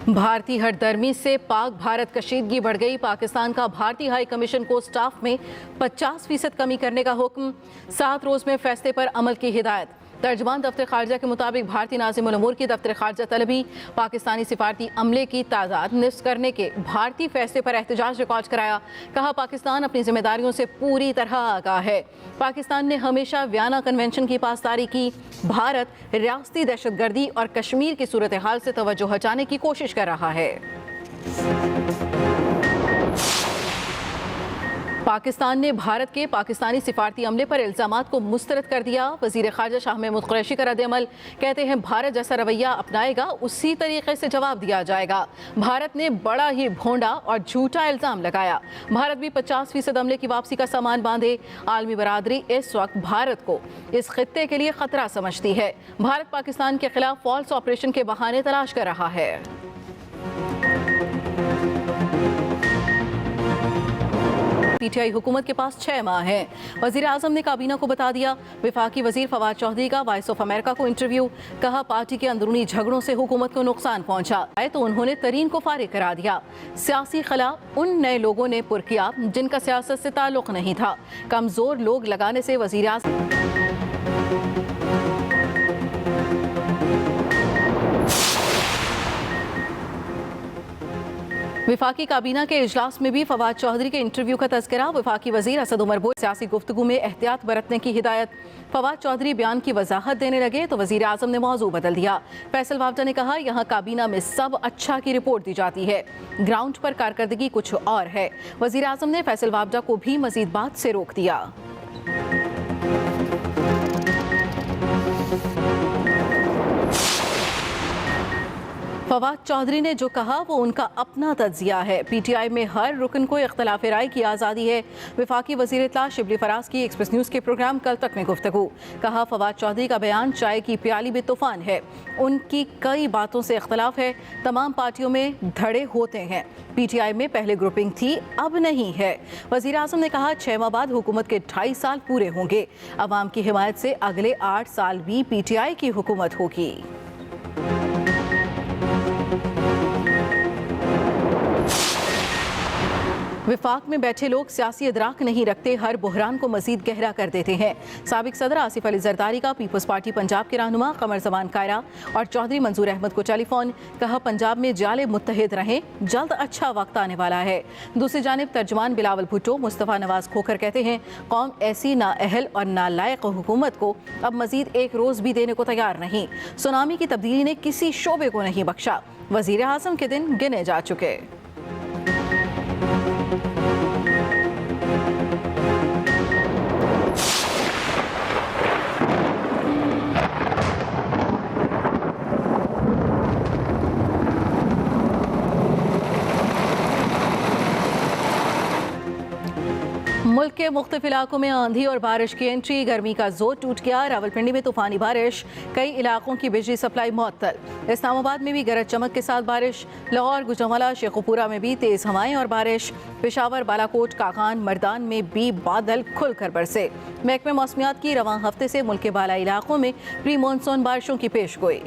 भारतीय हठधर्मी से पाक भारत कशीदगी बढ़ गई। पाकिस्तान का भारतीय हाई कमीशन को स्टाफ में 50% कमी करने का हुक्म। 7 रोज में फैसले पर अमल की हिदायत। तर्जमान दफ्तर खारजा के मुताबिक भारतीय नाज़िमुल उमूर की दफ्तर खारजा तलबी पाकिस्तानी सिफारती अमले की तादाद निफ्स करने के भारतीय फैसले पर एहतजाज रिकॉर्ड कराया। कहा, पाकिस्तान अपनी जिम्मेदारियों से पूरी तरह आगाह है। पाकिस्तान ने हमेशा वियना कन्वेंशन की पासदारी की। भारत रियासती दहशतगर्दी और कश्मीर की सूरत हाल से तवज्जो हटाने की कोशिश कर रहा है। पाकिस्तान ने भारत के पाकिस्तानी सिफारती अमले पर इल्जामात को मुस्तरद कर दिया। वजीर खारजा शाह महमूद कुरैशी का रद्द-ए-अमल, कहते हैं भारत जैसा रवैया अपनाएगा उसी तरीके से जवाब दिया जाएगा। भारत ने बड़ा ही भोंडा और झूठा इल्जाम लगाया। भारत भी 50% अमले की वापसी का सामान बांधे। आलमी बरादरी इस वक्त भारत को इस खित्ते के लिए खतरा समझती है। भारत पाकिस्तान के खिलाफ फॉल्स ऑपरेशन के बहाने तलाश कर रहा है। पीटीआई हुकूमत के पास 6 माह हैं। वजीर आजम ने काबीना को बता दिया। वफाकी वजीर फवाद चौधरी का वॉइस ऑफ अमेरिका को इंटरव्यू। कहा, पार्टी के अंदरूनी झगड़ों से हुकूमत को नुकसान पहुंचा है तो उन्होंने तरीन को फारिग करा दिया। सियासी खला उन नए लोगों ने पुर किया जिनका सियासत से ताल्लुक नहीं था। कमजोर लोग लगाने से वजीर आजम वफाकी काबीना के इजलास में भी फवाद चौधरी के इंटरव्यू का तज़किरा। वफाकी वजीर असद उमर बोई सियासी गुफ्तगू में एहतियात बरतने की हिदायत। फवाद चौधरी बयान की वजाहत देने लगे तो वजीर आजम ने मौजू बदल दिया। फैसल वावडा ने कहा, यहाँ काबीना में सब अच्छा की रिपोर्ट दी जाती है, ग्राउंड पर कारकर्दगी कुछ और है। वजीर आजम ने फैसल वावडा को भी मजीद बात से रोक दिया। फवाद चौधरी ने जो कहा वो उनका अपना तज्जिया है। पीटीआई में हर रुकन को इख्तलाफ राय की आज़ादी है। वफाकी वज़ीर इत्तला शिबली फराज की एक्सप्रेस न्यूज़ के प्रोग्राम कल तक में गुफ्तगू। कहा, फवाद चौधरी का बयान चाय की प्याली में तूफान है। उनकी कई बातों से इख्तलाफ है। तमाम पार्टियों में धड़े होते हैं। पीटीआई में पहले ग्रुपिंग थी, अब नहीं है। वज़ीर आज़म ने कहा, 6 माह बाद हुकूमत के 2.5 साल पूरे होंगे। अवाम की हिमायत से अगले 8 साल भी पीटीआई की हुकूमत होगी। विफाक में बैठे लोग सियासी इदराक नहीं रखते, हर बुहरान को मजीद गहरा कर देते हैं। साबिक सदर आसिफ अली जरदारी का पीपल्स पार्टी पंजाब के रहनुमा कमर जमान कायरा और चौधरी मंजूर अहमद को टेलीफोन। कहा, पंजाब में जाले मुत्तहिद रहें, जल्द अच्छा वक्त आने वाला है। दूसरी जानिब तर्जमान बिलावल भुट्टो मुस्तफ़ा नवाज खोखर कहते हैं, कौम ऐसी नाअहल और नालायक हुकूमत को अब मजीद एक रोज़ भी देने को तैयार नहीं। सुनामी की तब्दीली ने किसी शोबे को नहीं बख्शा। वज़ीर आज़म के दिन गिने जा चुके। मुल्क के मुख्तलिफ इलाकों में आंधी और बारिश की एंट्री। गर्मी का जोर टूट गया। रावलपिंडी में तूफानी बारिश, कई इलाकों की बिजली सप्लाई मुअत्तल। इस्लामाबाद में भी गरज चमक के साथ बारिश। लाहौर, गुजरांवाला, शेखुपुरा में भी तेज़ हवाएं और बारिश। पेशावर, बालाकोट, कागान, मर्दान में भी बादल खुलकर बरसे। महकमे मौसमियात की रवां हफ्ते से मुल्क के बालाई इलाकों में प्री मानसून बारिशों की पेशगोई।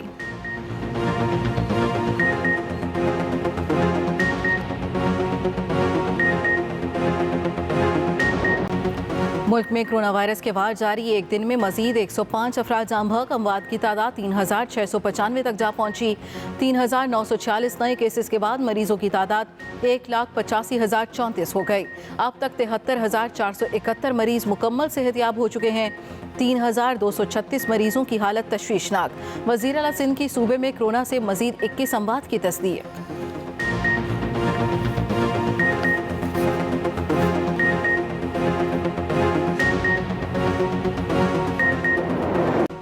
मुल्क में कोरोना वायरस के वार जारी। एक दिन में मजीद 105 अफराद जाम बहक। अमवात की तादाद 3695 तक जा पहुंची। 3946 नए केसेस के बाद मरीजों की तादाद 1,85,034 हो गई। अब तक 73,471 मरीज मुकम्मल सेहतयाब हो चुके हैं। 3,236 मरीजों की हालत तशवीशनाक। वज़ीर आला सिंध की सूबे में कोरोना से मजीद 21 अमवात की तस्दीक।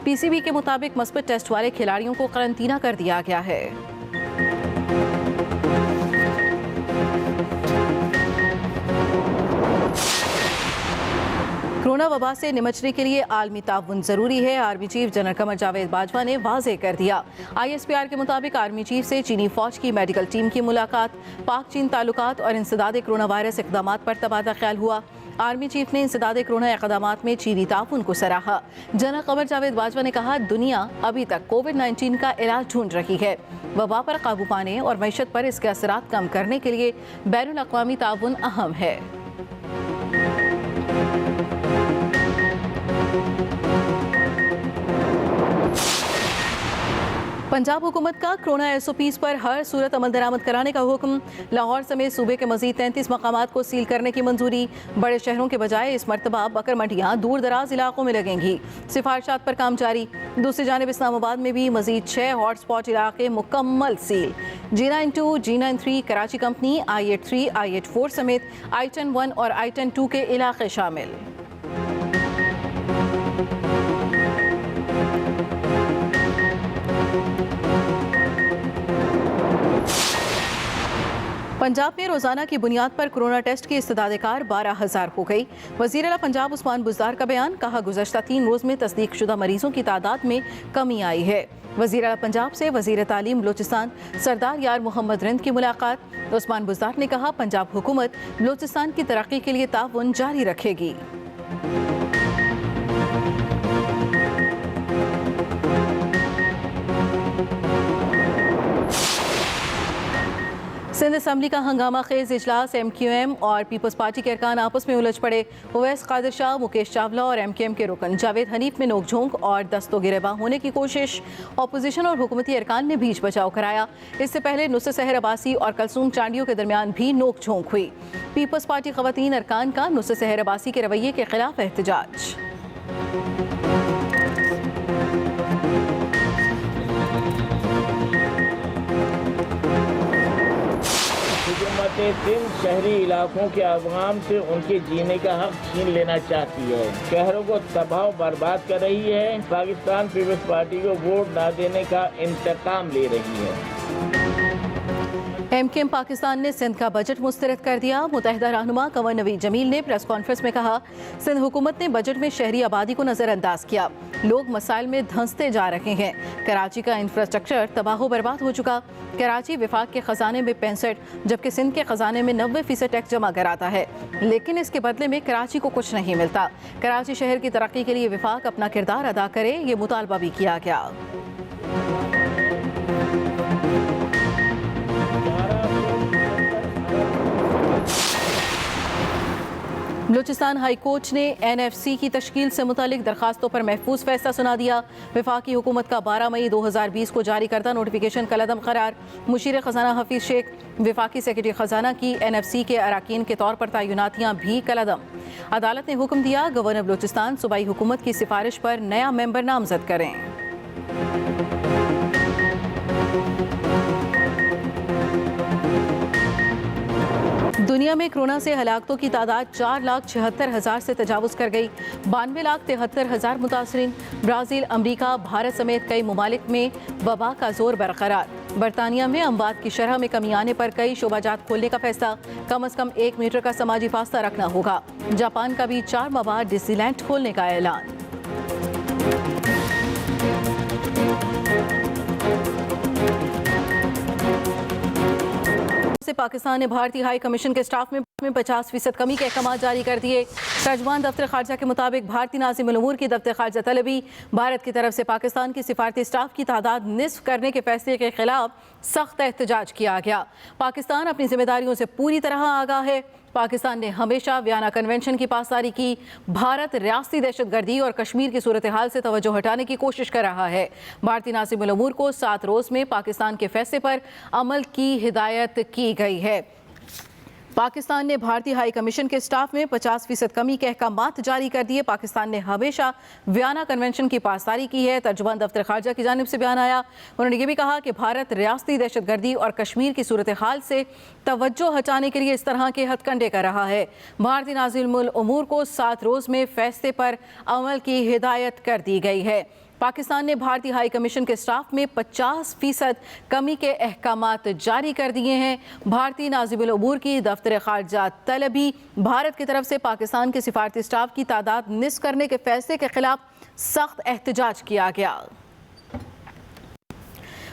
पीसीबी के मुताबिक मस्बत टेस्ट वाले खिलाड़ियों को करंतना कर दिया गया है। कोरोना वबा से निमटने के लिए आलमी ताउन जरूरी है। Army chief general Qamar Javed Bajwa ने वाज़ेह कर दिया। ISPR के मुताबिक आर्मी चीफ से चीनी फौज की मेडिकल टीम की मुलाकात। पाक चीन ताल्लुकात और इंसदाद कोरोना वायरस इक़दामात पर तबादला ख्याल हुआ। आर्मी चीफ ने इंसदादे कोरोना इक़दामात में चीनी ताउन को सराहा। जनरल क़मर जावेद बाजवा ने कहा, दुनिया अभी तक कोविड-19 का इलाज ढूंढ रही है। वबा पर काबू पाने और मईशत पर इसके असरात कम करने के लिए बैनुल अक़वामी ताउन अहम है। पंजाब हुकूमत का कोरोना SOPs पर हर सूरत अमल दरामद कराने का हुक्म। लाहौर समेत सूबे के मजीद 33 मकामात को सील करने की मंजूरी। बड़े शहरों के बजाय इस मरतबा बकर मंडियाँ दूर दराज इलाकों में लगेंगी। सिफारिशात पर काम जारी। दूसरी जानिब इस्लामाबाद में भी मजीद 6 हॉटस्पॉट इलाके मुकम्मल seal. G92, G93 Karachi company, I83, I84 समेत I10-1 और I10-2 के इलाके शामिल। पंजाब में रोजाना की बुनियाद पर कोरोना टेस्ट की इस्तेदाद-ए-कार 12,000 हो गई। वज़ीर आला पंजाब उस्मान बुज़दार का बयान, कहा गुज़श्ता 3 रोज़ में तस्दीक शुदा मरीजों की तादाद में कमी आई है। वज़ीर आला पंजाब से वज़ीर तालीम बलूचिस्तान सरदार यार मोहम्मद रिंद की मुलाकात। उस्मान बुज़दार ने कहा, पंजाब हुकूमत बलूचिस्तान की तरक्की के लिए ताउन जारी रखेगी। सिंध असम्बली का हंगामा खेज इजलास। MQM और पीपल्स पार्टी के अरकान आपस में उलझ पड़े। ओवैस कादिर शाह, मुकेश चावला और MKM के रुकन जावेद हनीफ में नोकझोंक और दस्तो गिरेबान होने की कोशिश। अपोजिशन और हुकूमती अरकान ने बीच बचाव कराया। इससे पहले नुसरत सहर अब्बासी और कलसूम चांडियों के दरमियान भी नोकझोंक हुई। पीपल्स पार्टी ख़वातीन अरकान का नुसरत सहर अब्बासी के रवैये के खिलाफ एहतजाज। सिंध शहरी इलाकों के अवाम से उनके जीने का हक छीन लेना चाहती है, शहरों को तबाह बर्बाद कर रही है, पाकिस्तान पीपल्स पार्टी को वोट न देने का इंतकाम ले रही है। MKM पाकिस्तान ने सिंध का बजट मुस्तरद कर दिया। मुतहदा रहनुमा कंवर नवीद जमील ने प्रेस कॉन्फ्रेंस में कहा, सिंध हुकूमत ने बजट में शहरी आबादी को नज़रअंदाज किया। लोग मसाइल में धंसते जा रहे हैं। कराची का इंफ्रास्ट्रक्चर तबाह बर्बाद हो चुका। कराची विफाक के खजाने में 65 जबकि सिंध के खजाने में 90% टैक्स जमा कराता है, लेकिन इसके बदले में कराची को कुछ नहीं मिलता। कराची शहर की तरक्की के लिए विफाक अपना किरदार अदा करे, ये मुतालबा भी किया गया। बलूचिस्तान हाई कोर्ट ने NFC की तश्कील से मुतालिक दरखास्तों पर महफूज फैसला सुना दिया। वफाकी हुकूमत का 12 मई 2020 को जारी करदा नोटिफिकेशन कलअदम करार। मुशीर खजाना हफीज शेख वफाकी सेक्रेटरी खजाना की NFC के अराकीन के तौर पर तयनातियाँ भी कलअदम। अदालत ने हुक्म दिया, गवर्नर बलूचिस्तान सूबाई हुकूमत की सिफारिश पर नया मेंबर नामजद करें। दुनिया में कोरोना से हलाकतों की तादाद 4,76,000 से तजावुज़ कर गई। 92,73,000 मुतासरीन। ब्राज़ील, अमरीका, भारत समेत कई ममालिक में वबा का जोर बरकरार। बरतानिया में अमवात की शरह में कमी आने पर कई शोबाजात खोलने का फैसला। कम अज़ कम 1 मीटर का समाजी फासला रखना होगा। जापान का भी 4 माह बाद डिज्नीलैंड खोलने का ऐलान। से पाकिस्तान ने भारतीय हाई कमीशन के स्टाफ में 50% कमी के अहकाम जारी कर दिए। तर्जुमान दफ्तर खारजा के मुताबिक भारतीय नाज़िमुल उमूर की दफ्तर खारजा तलबी भारत की तरफ से पाकिस्तान की सिफारती स्टाफ की तादाद निस्फ करने के फैसले के खिलाफ सख्त एहतजाज किया गया। पाकिस्तान अपनी जिम्मेदारियों से पूरी तरह आगाह है। पाकिस्तान ने हमेशा वियना कन्वेंशन की पासदारी की। भारत रियासती दहशतगर्दी और कश्मीर की सूरत हाल से तवज्जो हटाने की कोशिश कर रहा है। भारतीय नाज़िमुल उमूर को 7 रोज़ में पाकिस्तान के फैसले पर अमल की हिदायत की गई है। पाकिस्तान ने भारतीय हाई कमीशन के स्टाफ में 50% कमी के अहकामात जारी कर दिए। पाकिस्तान ने हमेशा वियना कन्वेंशन की पासदारी की है। तर्जुमान दफ्तर खारजा की जानिब से बयान आया। उन्होंने ये भी कहा कि भारत रियासती दहशतगर्दी और कश्मीर की सूरत हाल से तवज्जो हटाने के लिए इस तरह के हथकंडे कर रहा है। भारतीय नाज़िमुल उमूर को 7 रोज़ में फैसले पर अमल की हिदायत कर दी गई है। पाकिस्तान ने भारतीय हाई कमीशन के स्टाफ में 50% कमी के अहकामात जारी कर दिए हैं। भारतीय नाज़िमुल उमूर की दफ्तर खारजा तलबी भारत की तरफ से पाकिस्तान के सिफारती स्टाफ की तादाद निस्फ करने के फैसले के खिलाफ सख्त एहतजाज किया गया।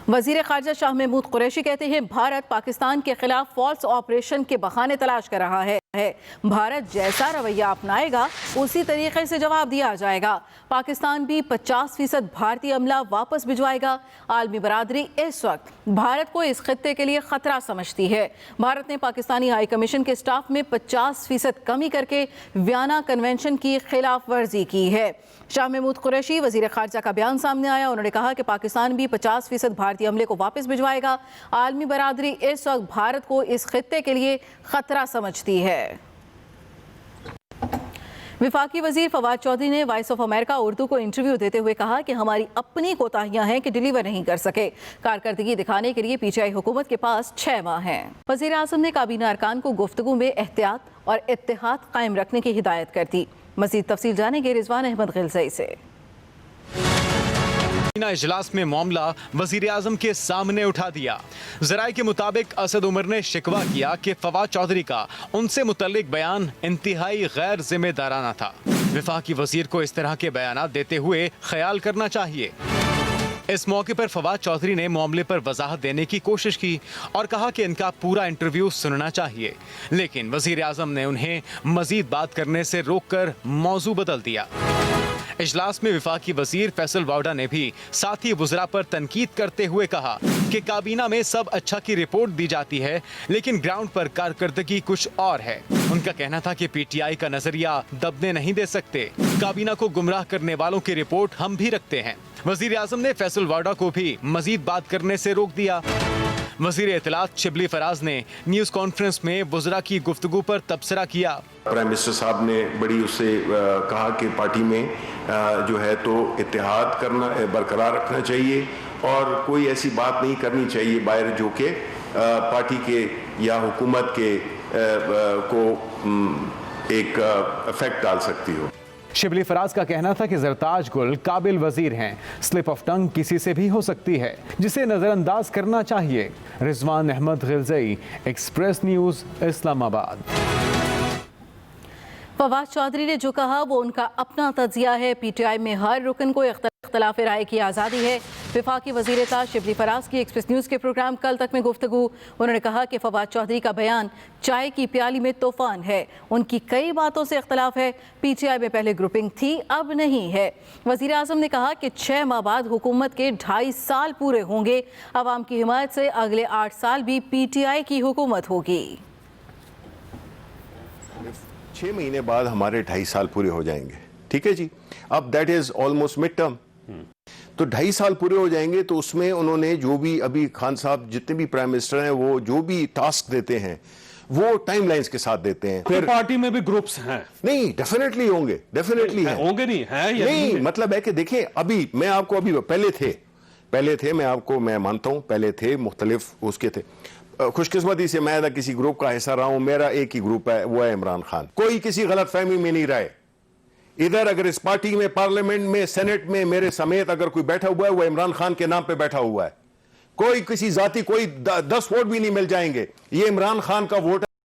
वज़ीर खारजा शाह महमूद कुरैशी कहते हैं, भारत पाकिस्तान के खिलाफ फॉल्स ऑपरेशन के बहाने तलाश कर रहा है। है। भारत जैसा रवैया अपनाएगा उसी तरीके से जवाब दिया जाएगा। पाकिस्तान भी 50% भारतीय अमला वापस भिजवाएगा। आलमी बरादरी इस वक्त भारत को इस खित्ते के लिए खतरा समझती है। भारत ने पाकिस्तानी हाई कमीशन के स्टाफ में 50% कमी करके वियना कन्वेंशन की खिलाफ वर्जी की है। शाह महमूद कुरैशी वजीर खारजा का बयान सामने आया। उन्होंने कहा कि पाकिस्तान भी 50% भारतीय अमले को वापस भिजवाएगा। आलमी बरादरी इस वक्त भारत को इस खित्ते के लिए खतरा समझती है। विफाकी वजीर फवाद चौधरी ने वॉइस ऑफ अमेरिका उर्दू को इंटरव्यू देते हुए कहा कि हमारी अपनी कोताहियां हैं कि डिलीवर नहीं कर सके। कारकर्दगी दिखाने के लिए पीटीआई हुकूमत के पास 6 माह हैं। वजीर आज़म ने काबीना अरकान को गुफ्तगू में एहतियात और इत्तेहाद कायम रखने की हिदायत कर दी। मजीद तफसील जानेंगे रिजवान अहमद गिलज़ई से। इजलास में मामला वजीर आजम के सामने उठा दिया। जराये के मुताबिक असद उमर ने शिकवा किया कि फवाद चौधरी का उनसे मुतल्लिक बयान इंतहाई गैर जिम्मेदाराना था। विफाकी वजीर को इस तरह के बयान देते हुए ख्याल करना चाहिए। इस मौके पर फवाद चौधरी ने मामले पर वजाहत देने की कोशिश की और कहा कि इनका पूरा इंटरव्यू सुनना चाहिए, लेकिन वजीर आजम ने उन्हें मजीद बात करने से रोककर मौजू बदल दिया। इजलास में विफाकी वजीर फैसल वाउडा ने भी साथी वज़रा पर तनकीद करते हुए कहा कि काबीना में सब अच्छा की रिपोर्ट दी जाती है, लेकिन ग्राउंड पर कारकर्दगी कुछ और है। उनका कहना था कि पीटीआई का नजरिया दबने नहीं दे सकते। काबीना को गुमराह करने वालों की रिपोर्ट हम भी रखते हैं। वजीर आजम ने फैसल वाउडा को भी मजीद बात करने से रोक दिया। वजीर इत्तलात शिबली फराज ने न्यूज़ कॉन्फ्रेंस में वज़रा की गुफ्तगू पर तबसरा किया। प्राइम मिनिस्टर साहब ने बड़ी उससे कहा कि पार्टी में जो है तो इत्तेहाद करना बरकरार रखना चाहिए और कोई ऐसी बात नहीं करनी चाहिए बाहर जो कि पार्टी के या हुकूमत के को एक इफेक्ट डाल सकती हो। शिबली फराज का कहना था कि जरताज गुल काबिल वजीर हैं, स्लिप ऑफ टंग किसी से भी हो सकती है जिसे नजरअंदाज करना चाहिए। Rizwan Ahmed Ghilzai, Express News, Islamabad. फवाद चौधरी ने जो कहा वो उनका अपना तजिया है। पीटीआई में हर रुकन को इख्तलाफ राय की आज़ादी है। विफाकी वज़ीर इत्तलात शिबली फराज की एक्सप्रेस न्यूज़ के प्रोग्राम कल तक में गुफ्तगू। उन्होंने कहा कि फवाद चौधरी का बयान चाय की प्याली में तूफान है। उनकी कई बातों से इख्तलाफ है। पीटीआई में पहले ग्रुपिंग थी, अब नहीं है। वज़ीर आज़म ने कहा कि 6 माह बाद हुकूमत के 2.5 साल पूरे होंगे। अवाम की हिमायत से अगले 8 साल भी पीटीआई की हुकूमत होगी। 6 महीने बाद हमारे 2.5 साल पूरे हो जाएंगे। ठीक है जी, अब that is almost mid term, तो 2.5 साल पूरे हो जाएंगे। तो उसमें उन्होंने जो भी अभी खान साहब जितने भी प्राइम मिनिस्टर हैं वो जो भी टास्क देते हैं वो टाइमलाइंस के साथ देते हैं। फिर पार्टी में भी ग्रुप्स हैं? नहीं, डेफिनेटली होंगे, डेफिनेटली हैं। होंगे नहीं है या नहीं, मतलब है कि देखें, अभी मैं आपको अभी पहले थे मैं मानता हूं पहले थे, मुख्तलिफ उसके थे। खुशकिस्मती से मैं किसी ग्रुप का हिस्सा रहा हूं। मेरा एक ही ग्रुप है, वो है इमरान खान। कोई किसी गलत फहमी में नहीं रहे। इधर अगर इस पार्टी में, पार्लियामेंट में, सेनेट में मेरे समेत अगर कोई बैठा हुआ है वो इमरान खान के नाम पे बैठा हुआ है। कोई किसी जाति कोई 10 वोट भी नहीं मिल जाएंगे, ये इमरान खान का वोट है।